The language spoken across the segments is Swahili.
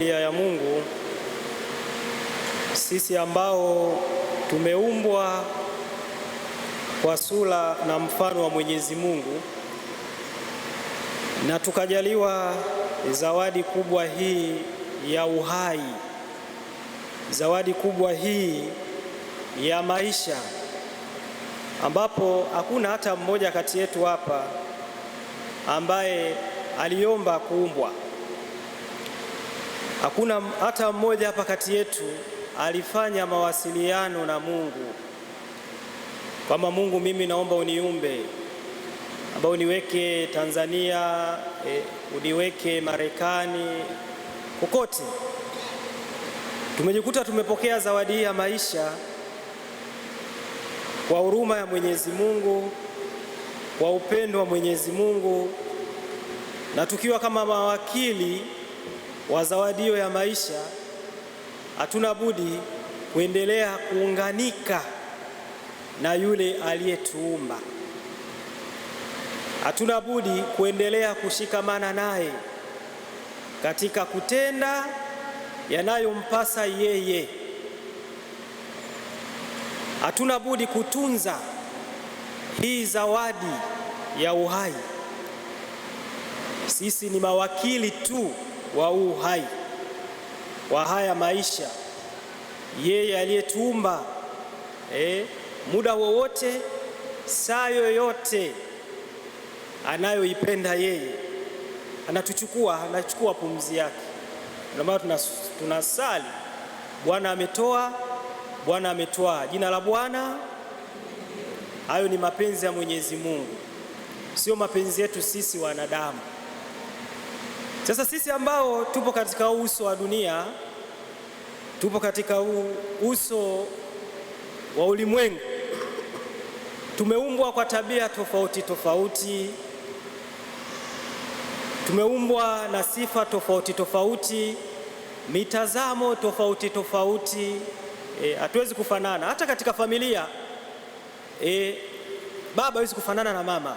Ya Mungu, sisi ambao tumeumbwa kwa sura na mfano wa Mwenyezi Mungu na tukajaliwa zawadi kubwa hii ya uhai, zawadi kubwa hii ya maisha, ambapo hakuna hata mmoja kati yetu hapa ambaye aliomba kuumbwa. Hakuna hata mmoja hapa kati yetu alifanya mawasiliano na Mungu kwamba Mungu, mimi naomba uniumbe, ambao uniweke Tanzania, uniweke Marekani, kokote. Tumejikuta tumepokea zawadi hii ya maisha kwa huruma ya Mwenyezi Mungu, kwa upendo wa Mwenyezi Mungu, na tukiwa kama mawakili wa zawadi hiyo ya maisha, hatuna budi kuendelea kuunganika na yule aliyetuumba. Hatuna budi kuendelea kushikamana naye katika kutenda yanayompasa yeye. Hatuna budi kutunza hii zawadi ya uhai. Sisi ni mawakili tu wa uhai wa haya maisha, yeye aliyetuumba muda wowote, saa yoyote anayoipenda yeye anachukua pumzi yake. Ndio maana tunasali Bwana ametoa, Bwana ametwaa, jina la Bwana. Hayo ni mapenzi ya Mwenyezi Mungu, sio mapenzi yetu sisi wanadamu. Sasa sisi ambao tupo katika uso wa dunia, tupo katika uso wa ulimwengu, tumeumbwa kwa tabia tofauti tofauti, tumeumbwa na sifa tofauti tofauti, mitazamo tofauti tofauti. Hatuwezi kufanana hata katika familia. Baba hawezi kufanana na mama,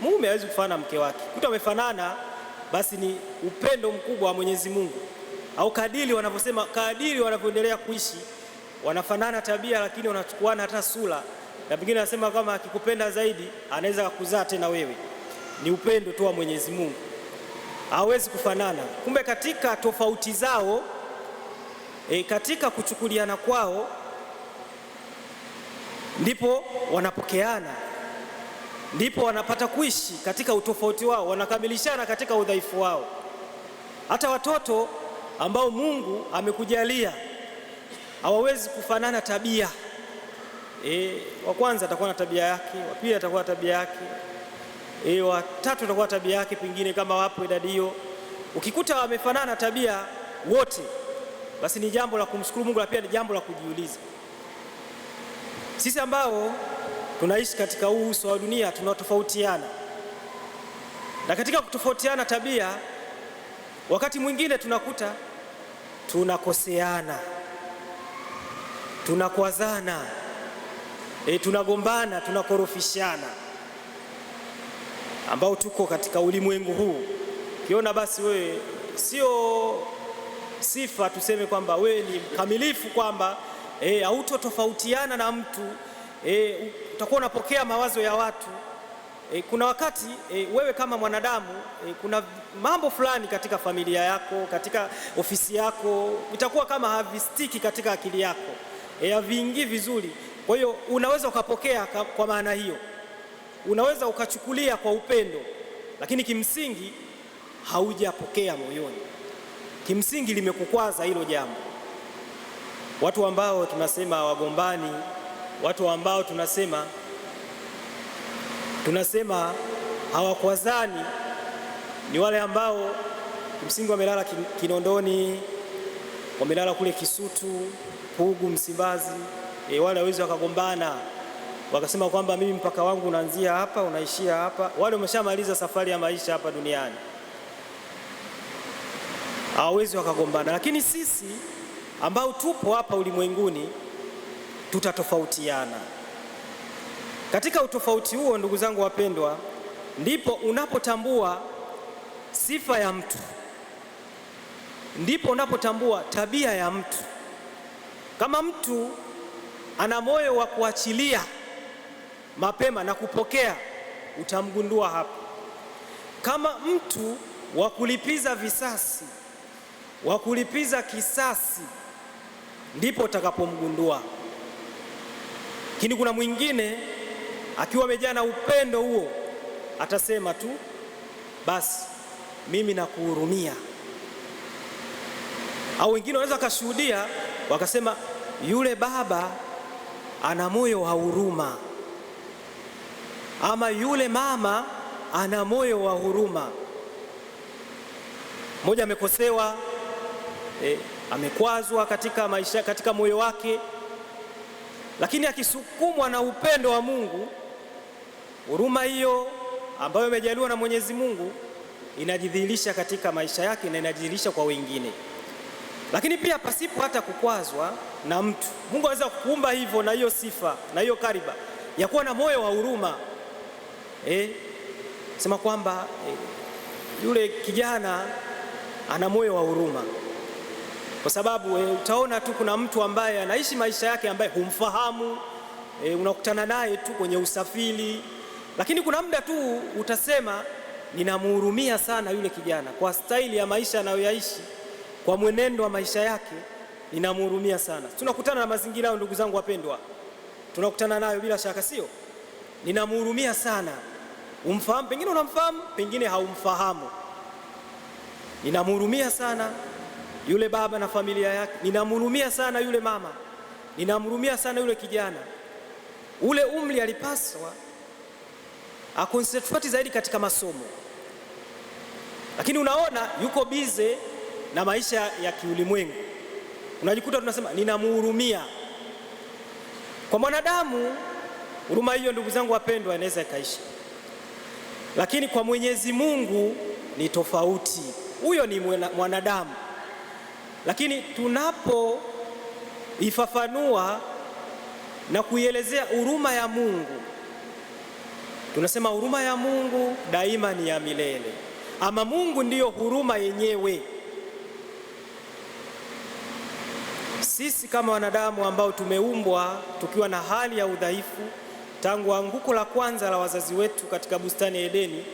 mume hawezi kufanana na mke wake. Kuta wamefanana, basi ni upendo mkubwa wa Mwenyezi Mungu. Au kadiri wanavyosema, kadiri wanavyoendelea kuishi wanafanana tabia, lakini wanachukuana hata sura, na pengine anasema kama akikupenda zaidi anaweza kukuzaa tena wewe. Ni upendo tu wa Mwenyezi Mungu, hawezi kufanana. Kumbe katika tofauti zao, katika kuchukuliana kwao, ndipo wanapokeana, ndipo wanapata kuishi katika utofauti wao, wanakamilishana katika udhaifu wao. Hata watoto ambao Mungu amekujalia hawawezi kufanana tabia. Wa kwanza atakuwa na tabia yake, wa pili atakuwa na tabia yake, wa tatu atakuwa na tabia yake, pengine kama wapo idadi hiyo. Ukikuta wamefanana tabia wote, basi ni jambo la kumshukuru Mungu, na pia ni jambo la kujiuliza. Sisi ambao tunaishi katika huu uso wa dunia tunatofautiana, na katika kutofautiana tabia, wakati mwingine tunakuta tunakoseana, tunakwazana, tunagombana, tunakorofishana, ambao tuko katika ulimwengu huu. Kiona basi wewe sio sifa tuseme kwamba wewe ni mkamilifu, kwamba hautotofautiana na mtu, utakuwa unapokea mawazo ya watu. Kuna wakati wewe kama mwanadamu, kuna mambo fulani katika familia yako, katika ofisi yako, itakuwa kama havistiki katika akili yako, haviingii vizuri. Kwa hiyo unaweza ukapokea kwa maana hiyo, unaweza ukachukulia kwa upendo, lakini kimsingi haujapokea moyoni, kimsingi limekukwaza hilo jambo. Watu ambao tunasema wagombani, watu ambao tunasema hawakwazani, ni wale ambao kimsingi wamelala Kinondoni, wamelala kule Kisutu, Pugu, Msimbazi. Wale hawezi wakagombana wakasema kwamba mimi mpaka wangu unaanzia hapa unaishia hapa. Wale wameshamaliza safari ya maisha hapa duniani, hawezi wakagombana. Lakini sisi ambao tupo hapa ulimwenguni tutatofautiana. Katika utofauti huo, ndugu zangu wapendwa, ndipo unapotambua sifa ya mtu. ndipo unapotambua tabia ya mtu. Kama mtu ana moyo wa kuachilia mapema na kupokea, utamgundua hapo. Kama mtu wa kulipiza visasi, wa kulipiza kisasi, ndipo utakapomgundua. Lakini kuna mwingine akiwa amejaa na upendo huo, atasema tu basi mimi nakuhurumia. Au wengine wanaweza kashuhudia wakasema yule baba ana moyo wa huruma, ama yule mama ana moyo wa huruma. Mmoja amekosewa, amekwazwa katika maisha, katika moyo wake, lakini akisukumwa na upendo wa Mungu, huruma hiyo ambayo imejaliwa na Mwenyezi Mungu inajidhihirisha katika maisha yake na inajidhihirisha kwa wengine. Lakini pia pasipo hata kukwazwa na mtu, Mungu anaweza kukuumba hivyo na hiyo sifa na hiyo kariba ya kuwa na moyo wa huruma. Sema kwamba yule kijana ana moyo wa huruma, kwa sababu utaona tu kuna mtu ambaye anaishi maisha yake ambaye humfahamu, unakutana naye tu kwenye usafiri, lakini kuna muda tu utasema ninamhurumia sana yule kijana kwa staili ya maisha anayoyaishi, kwa mwenendo wa maisha yake, ninamhurumia sana. Tunakutana na mazingira hayo, ndugu zangu wapendwa, tunakutana nayo bila shaka, sio? Ninamhurumia sana. Umfahamu, pengine unamfahamu, pengine haumfahamu. Ninamhurumia sana yule baba na familia yake, ninamhurumia sana yule mama, ninamhurumia sana yule kijana. Ule umri alipaswa akonsentrate zaidi katika masomo, lakini unaona yuko bize na maisha ya kiulimwengu. Unajikuta tunasema ninamhurumia. Kwa mwanadamu huruma hiyo, ndugu zangu wapendwa, inaweza ikaisha, lakini kwa Mwenyezi Mungu ni tofauti. Huyo ni mwanadamu, lakini tunapoifafanua na kuielezea huruma ya Mungu, tunasema huruma ya Mungu daima ni ya milele, ama Mungu ndiyo huruma yenyewe. Sisi kama wanadamu ambao tumeumbwa tukiwa na hali ya udhaifu tangu anguko la kwanza la wazazi wetu katika bustani ya Edeni,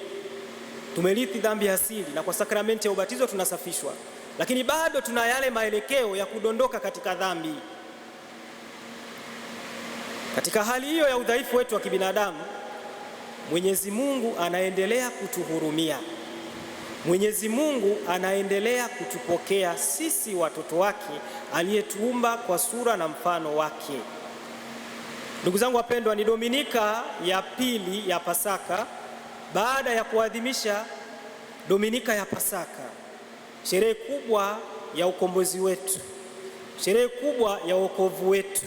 tumerithi dhambi asili, na kwa sakramenti ya ubatizo tunasafishwa, lakini bado tuna yale maelekeo ya kudondoka katika dhambi. Katika hali hiyo ya udhaifu wetu wa kibinadamu, Mwenyezi Mungu anaendelea kutuhurumia. Mwenyezi Mungu anaendelea kutupokea sisi watoto wake aliyetuumba kwa sura na mfano wake. Ndugu zangu wapendwa, ni Dominika ya pili ya Pasaka baada ya kuadhimisha Dominika ya Pasaka, sherehe kubwa ya ukombozi wetu, sherehe kubwa ya wokovu wetu.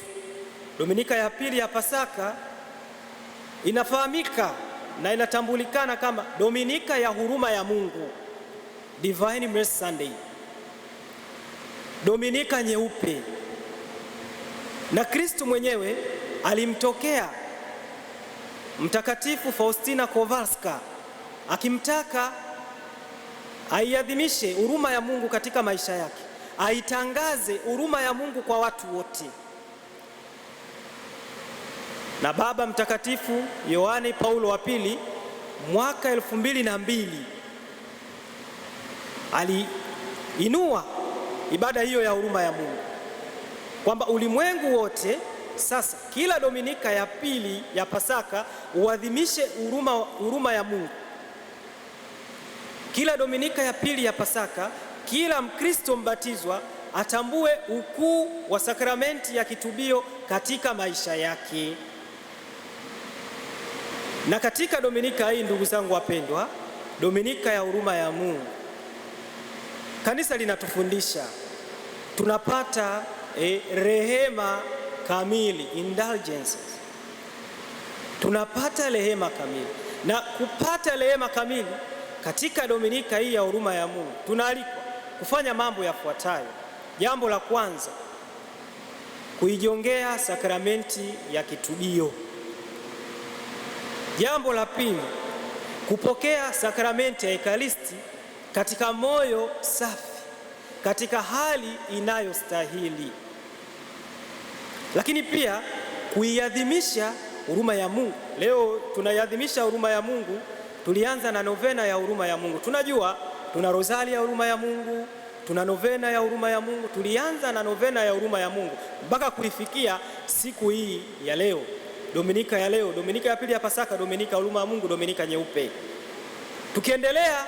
Dominika ya pili ya Pasaka inafahamika na inatambulikana kama Dominika ya huruma ya Mungu, Divine Mercy Sunday, Dominika nyeupe. Na Kristo mwenyewe alimtokea Mtakatifu Faustina Kowalska akimtaka aiadhimishe huruma ya Mungu katika maisha yake, aitangaze huruma ya Mungu kwa watu wote. Na Baba Mtakatifu Yohane Paulo wa pili mwaka 2002 aliinua ibada hiyo ya huruma ya Mungu, kwamba ulimwengu wote sasa kila Dominika ya pili ya Pasaka uadhimishe huruma ya Mungu. Kila Dominika ya pili ya Pasaka kila Mkristo mbatizwa atambue ukuu wa sakramenti ya kitubio katika maisha yake. Na katika Dominika hii, ndugu zangu wapendwa, Dominika ya huruma ya Mungu, kanisa linatufundisha tunapata rehema kamili, indulgences. Tunapata rehema kamili, na kupata rehema kamili katika Dominika hii ya huruma ya Mungu tunaalikwa kufanya mambo yafuatayo. Jambo la kwanza, kuijongea sakramenti ya kitubio. Jambo la pili, kupokea sakramenti ya Ekaristi katika moyo safi, katika hali inayostahili. Lakini pia kuiadhimisha huruma ya Mungu. Leo tunaiadhimisha huruma ya Mungu. Tulianza na novena ya huruma ya Mungu. Tunajua tuna rozari ya huruma ya Mungu, tuna novena ya huruma ya Mungu. Tulianza na novena ya huruma ya Mungu mpaka kuifikia siku hii ya leo, Dominika ya leo, Dominika ya pili ya Pasaka, Dominika huruma ya Mungu, Dominika nyeupe, tukiendelea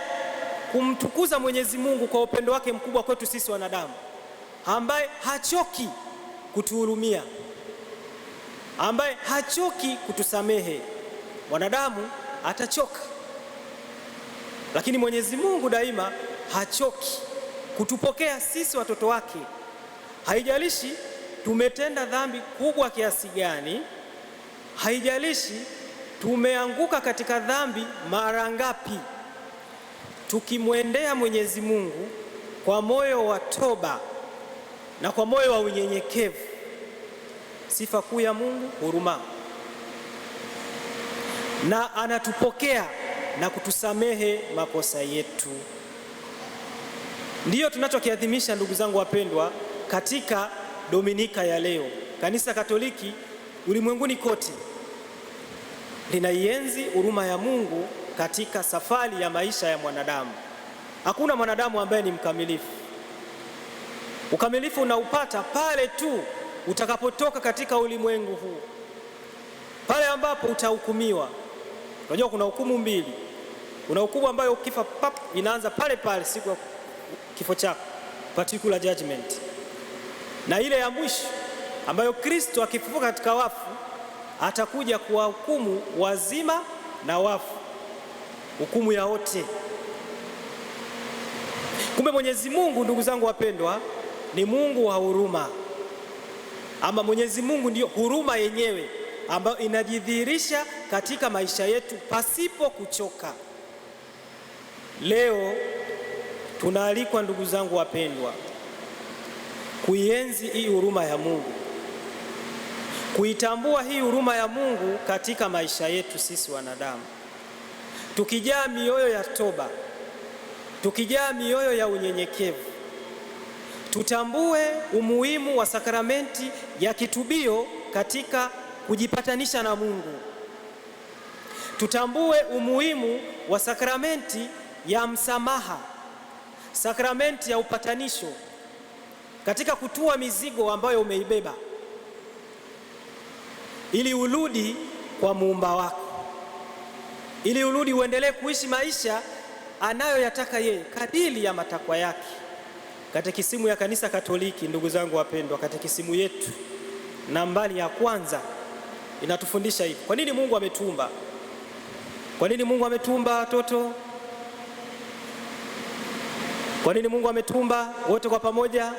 kumtukuza Mwenyezi Mungu kwa upendo wake mkubwa kwetu sisi wanadamu, ambaye hachoki kutuhurumia, ambaye hachoki kutusamehe. Wanadamu atachoka, lakini Mwenyezi Mungu daima hachoki kutupokea sisi watoto wake. Haijalishi tumetenda dhambi kubwa kiasi gani, haijalishi tumeanguka katika dhambi mara ngapi, tukimwendea Mwenyezi Mungu kwa moyo wa toba na kwa moyo wa unyenyekevu, sifa kuu ya Mungu huruma, na anatupokea na kutusamehe makosa yetu. Ndiyo tunachokiadhimisha, ndugu zangu wapendwa, katika Dominika ya leo. Kanisa Katoliki ulimwenguni kote linaienzi huruma ya Mungu katika safari ya maisha ya mwanadamu. Hakuna mwanadamu ambaye ni mkamilifu. Ukamilifu unaupata pale tu utakapotoka katika ulimwengu huu, pale ambapo utahukumiwa. Unajua kuna hukumu mbili. Kuna hukumu ambayo ukifa pap inaanza pale pale siku ya kifo chako, particular judgment, na ile ya mwisho ambayo Kristo akifufuka katika wafu atakuja kuwahukumu wazima na wafu, hukumu ya wote. Kumbe Mwenyezi Mungu, ndugu zangu wapendwa, ni Mungu wa huruma, ama Mwenyezi Mungu ndiyo huruma yenyewe ambayo inajidhihirisha katika maisha yetu pasipo kuchoka. Leo tunaalikwa, ndugu zangu wapendwa, kuienzi hii huruma ya Mungu, kuitambua hii huruma ya Mungu katika maisha yetu sisi wanadamu, tukijaa mioyo ya toba, tukijaa mioyo ya unyenyekevu. Tutambue umuhimu wa sakramenti ya kitubio katika kujipatanisha na Mungu. Tutambue umuhimu wa sakramenti ya msamaha, sakramenti ya upatanisho katika kutua mizigo ambayo umeibeba, ili urudi kwa muumba wako, ili urudi uendelee kuishi maisha anayoyataka yeye kadiri ya matakwa yake. Katekisimu ya Kanisa Katoliki, ndugu zangu wapendwa, katekisimu yetu nambari ya kwanza inatufundisha hivi. Kwa nini Mungu ametuumba? Kwa nini Mungu ametuumba watoto? Kwa nini Mungu ametuumba wote kwa pamoja?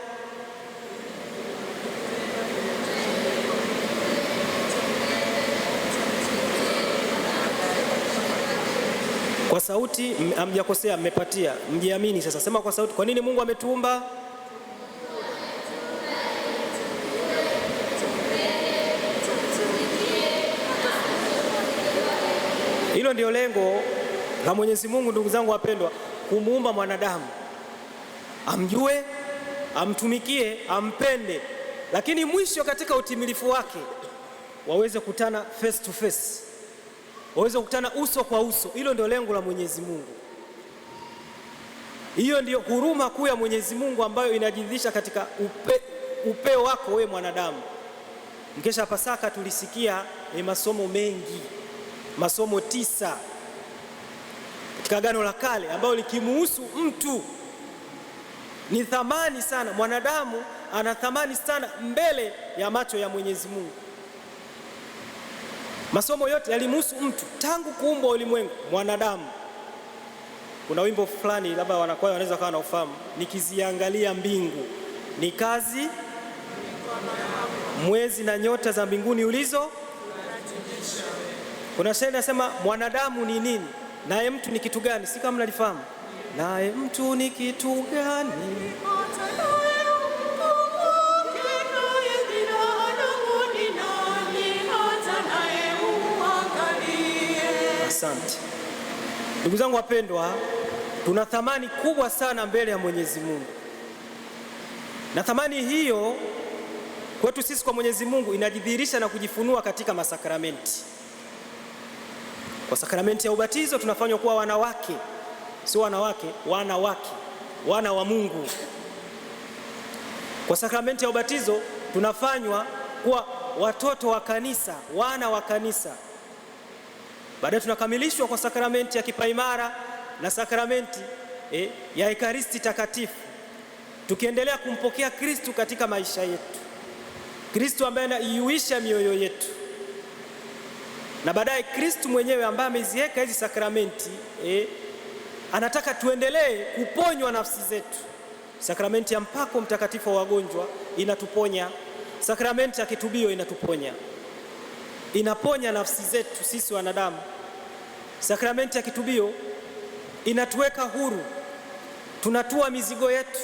Kwa sauti, hamjakosea, mmepatia, mjiamini sasa. Sema kwa sauti, kwa nini Mungu ametuumba? Hilo ndio lengo la Mwenyezi Mungu, ndugu zangu wapendwa, kumuumba mwanadamu, amjue, amtumikie, ampende, lakini mwisho katika utimilifu wake waweze kukutana face to face, waweze kukutana uso kwa uso. Hilo ndio lengo la Mwenyezi Mungu. Hiyo ndio huruma kuu ya Mwenyezi Mungu ambayo inajidhihirisha katika upeo wako wewe mwanadamu. Mkesha Pasaka tulisikia masomo mengi, masomo 9 katika Agano la Kale ambayo likimuhusu mtu. Ni thamani sana, mwanadamu ana thamani sana mbele ya macho ya Mwenyezi Mungu. Masomo yote yalimuhusu mtu tangu kuumbwa ulimwengu, mwanadamu. Kuna wimbo fulani labda wanakwaya wanaweza kawa na ufahamu, nikiziangalia mbingu ni kazi, mwezi na nyota za mbinguni ulizo. Kuna shairi nasema mwanadamu ni nini, naye mtu ni kitu gani? Si kama mnalifahamu, naye mtu ni kitu gani? Asante. Ndugu zangu wapendwa, tuna thamani kubwa sana mbele ya Mwenyezi Mungu. Na thamani hiyo kwetu sisi kwa Mwenyezi Mungu inajidhihirisha na kujifunua katika masakramenti. Kwa sakramenti ya ubatizo tunafanywa kuwa wanawake, sio wanawake, wanawake, wana wa Mungu. Kwa sakramenti ya ubatizo tunafanywa kuwa watoto wa kanisa, wana wa kanisa. Baadaye tunakamilishwa kwa sakramenti ya kipaimara na sakramenti ya Ekaristi Takatifu, tukiendelea kumpokea Kristu katika maisha yetu, Kristu ambaye anaiuisha mioyo yetu, na baadaye Kristu mwenyewe ambaye ameziweka hizi sakramenti anataka tuendelee kuponywa nafsi zetu. Sakramenti ya mpako mtakatifu wa wagonjwa inatuponya, sakramenti ya kitubio inatuponya, inaponya nafsi zetu sisi wanadamu. Sakramenti ya kitubio inatuweka huru, tunatua mizigo yetu,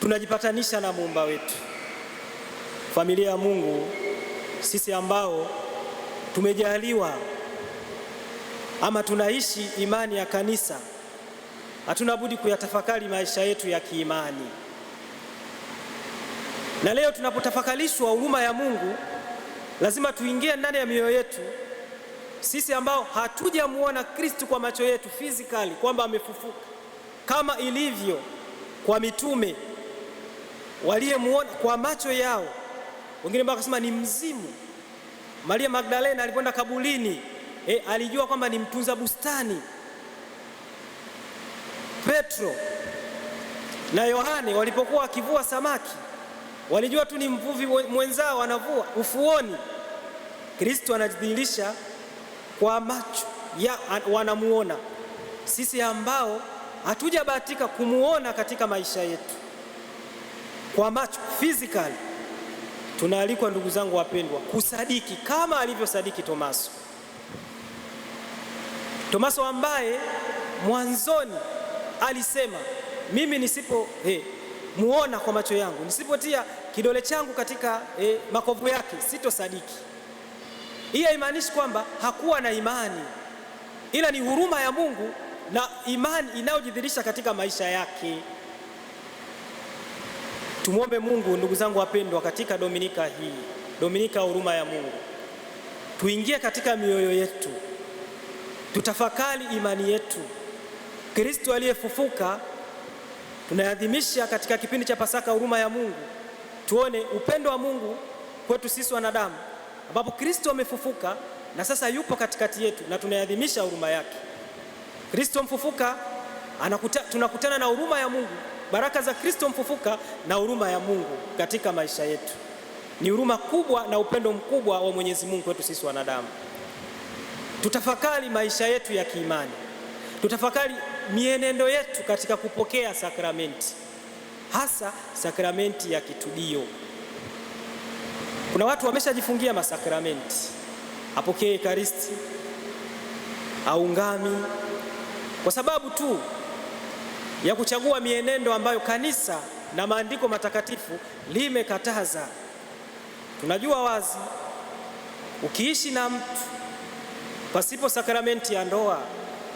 tunajipatanisha na Muumba wetu. Familia ya Mungu, sisi ambao tumejaliwa ama tunaishi imani ya kanisa, hatuna budi kuyatafakari maisha yetu ya kiimani. Na leo tunapotafakalishwa huruma ya Mungu, lazima tuingie ndani ya mioyo yetu, sisi ambao hatujamuona Kristu kwa macho yetu physically kwamba amefufuka, kama ilivyo kwa mitume waliyemuona kwa macho yao, wengine mpaka kusema ni mzimu. Maria Magdalena alipoenda kabulini alijua kwamba ni mtunza bustani. Petro na Yohane walipokuwa wakivua samaki walijua tu ni mvuvi mwenzao anavua ufuoni. Kristo anajidhihirisha kwa macho ya wanamuona. Sisi ambao hatujabahatika kumuona katika maisha yetu kwa macho physically, tunaalikwa ndugu zangu wapendwa kusadiki kama alivyosadiki Tomaso. Tomaso ambaye mwanzoni alisema mimi nisipo muona kwa macho yangu, nisipotia kidole changu katika makovu yake sitosadiki. Hii haimaanishi kwamba hakuwa na imani, ila ni huruma ya Mungu na imani inayojidhihirisha katika maisha yake. Tumwombe Mungu ndugu zangu wapendwa, katika Dominika hii, Dominika ya huruma ya Mungu, tuingie katika mioyo yetu, tutafakari imani yetu. Kristo aliyefufuka tunayadhimisha katika kipindi cha Pasaka, huruma ya Mungu. Tuone upendo wa Mungu kwetu sisi wanadamu, ambapo Kristo amefufuka na sasa yupo katikati yetu na tunayadhimisha huruma yake. Kristo mfufuka, tunakutana na huruma ya Mungu, baraka za Kristo mfufuka na huruma ya Mungu katika maisha yetu. Ni huruma kubwa na upendo mkubwa wa Mwenyezi Mungu kwetu sisi wanadamu. Tutafakari maisha yetu ya kiimani, tutafakari mienendo yetu katika kupokea sakramenti, hasa sakramenti ya kitubio. Kuna watu wameshajifungia masakramenti, apokee Ekaristi, aungami, kwa sababu tu ya kuchagua mienendo ambayo kanisa na maandiko matakatifu limekataza. Tunajua wazi ukiishi na mtu pasipo sakramenti ya ndoa,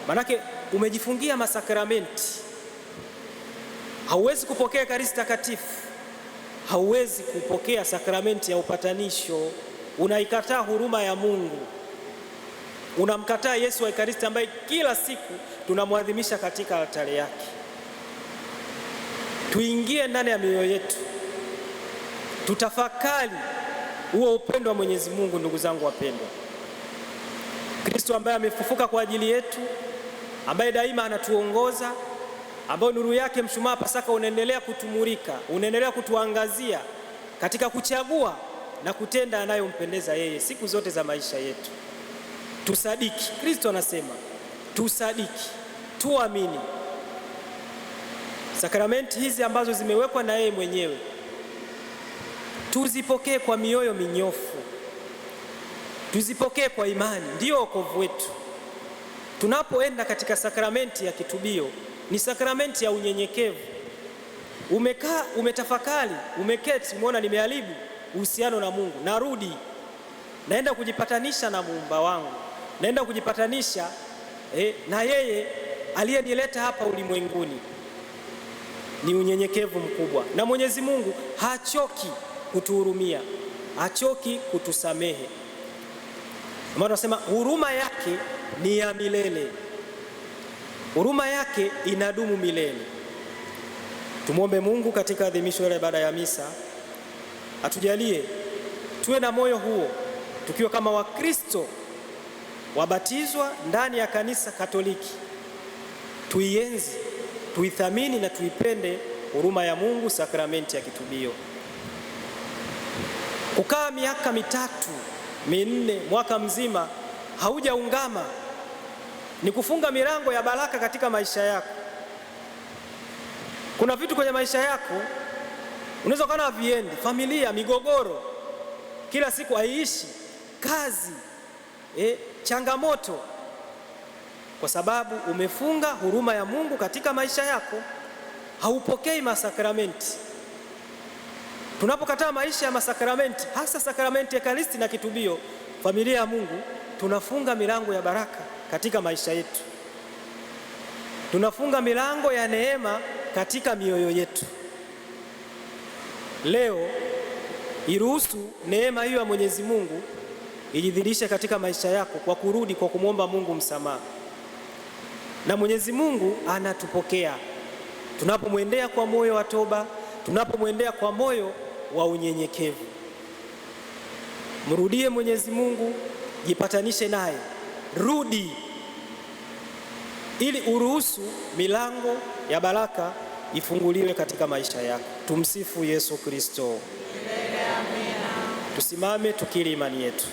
manake umejifungia masakramenti. Hauwezi kupokea Ekaristi Takatifu, hauwezi kupokea sakramenti ya upatanisho. Unaikataa huruma ya Mungu, unamkataa Yesu wa Ekaristi ambaye kila siku tunamwadhimisha katika altare yake. Tuingie ndani ya mioyo yetu, tutafakari huo upendo wa Mwenyezi Mungu. Ndugu zangu wapendwa, Kristo ambaye amefufuka kwa ajili yetu, ambaye daima anatuongoza, ambaye nuru yake mshumaa Pasaka unaendelea kutumurika, unaendelea kutuangazia katika kuchagua na kutenda anayompendeza yeye siku zote za maisha yetu. Tusadiki, Kristo anasema tusadiki, tuamini sakramenti hizi ambazo zimewekwa na yeye mwenyewe, tuzipokee kwa mioyo minyofu, tuzipokee kwa imani, ndio wokovu wetu. Tunapoenda katika sakramenti ya kitubio, ni sakramenti ya unyenyekevu. Umekaa, umetafakari, umeketi, umeona nimeharibu uhusiano na Mungu, narudi, naenda kujipatanisha na Muumba wangu, naenda kujipatanisha na yeye aliyenileta hapa ulimwenguni. ni unyenyekevu mkubwa, na Mwenyezi Mungu hachoki kutuhurumia, hachoki kutusamehe. Maana tunasema huruma yake ni ya milele, huruma yake inadumu milele. Tumwombe Mungu katika adhimisho la ibada ya misa atujalie tuwe na moyo huo, tukiwa kama Wakristo wabatizwa ndani ya kanisa Katoliki, tuienzi, tuithamini na tuipende huruma ya Mungu, sakramenti ya kitubio. Kukaa miaka 3, 4, mwaka mzima haujaungama ni kufunga milango ya baraka katika maisha yako. Kuna vitu kwenye maisha yako unaweza kana viendi, familia, migogoro, kila siku haiishi, kazi, changamoto, kwa sababu umefunga huruma ya Mungu katika maisha yako, haupokei masakramenti. Tunapokataa maisha ya masakramenti, hasa sakramenti ya Ekaristi na kitubio, familia ya Mungu, tunafunga milango ya baraka katika maisha yetu, tunafunga milango ya neema katika mioyo yetu. Leo iruhusu neema hiyo ya Mwenyezi Mungu ijidhihirishe katika maisha yako kwa kurudi, kwa kumwomba Mungu msamaha, na Mwenyezi Mungu anatupokea tunapomwendea kwa moyo wa toba, tunapomwendea kwa moyo wa unyenyekevu. Mrudie Mwenyezi Mungu, jipatanishe naye, rudi ili uruhusu milango ya baraka ifunguliwe katika maisha yako. Tumsifu Yesu Kristo. Tusimame tukiri imani yetu.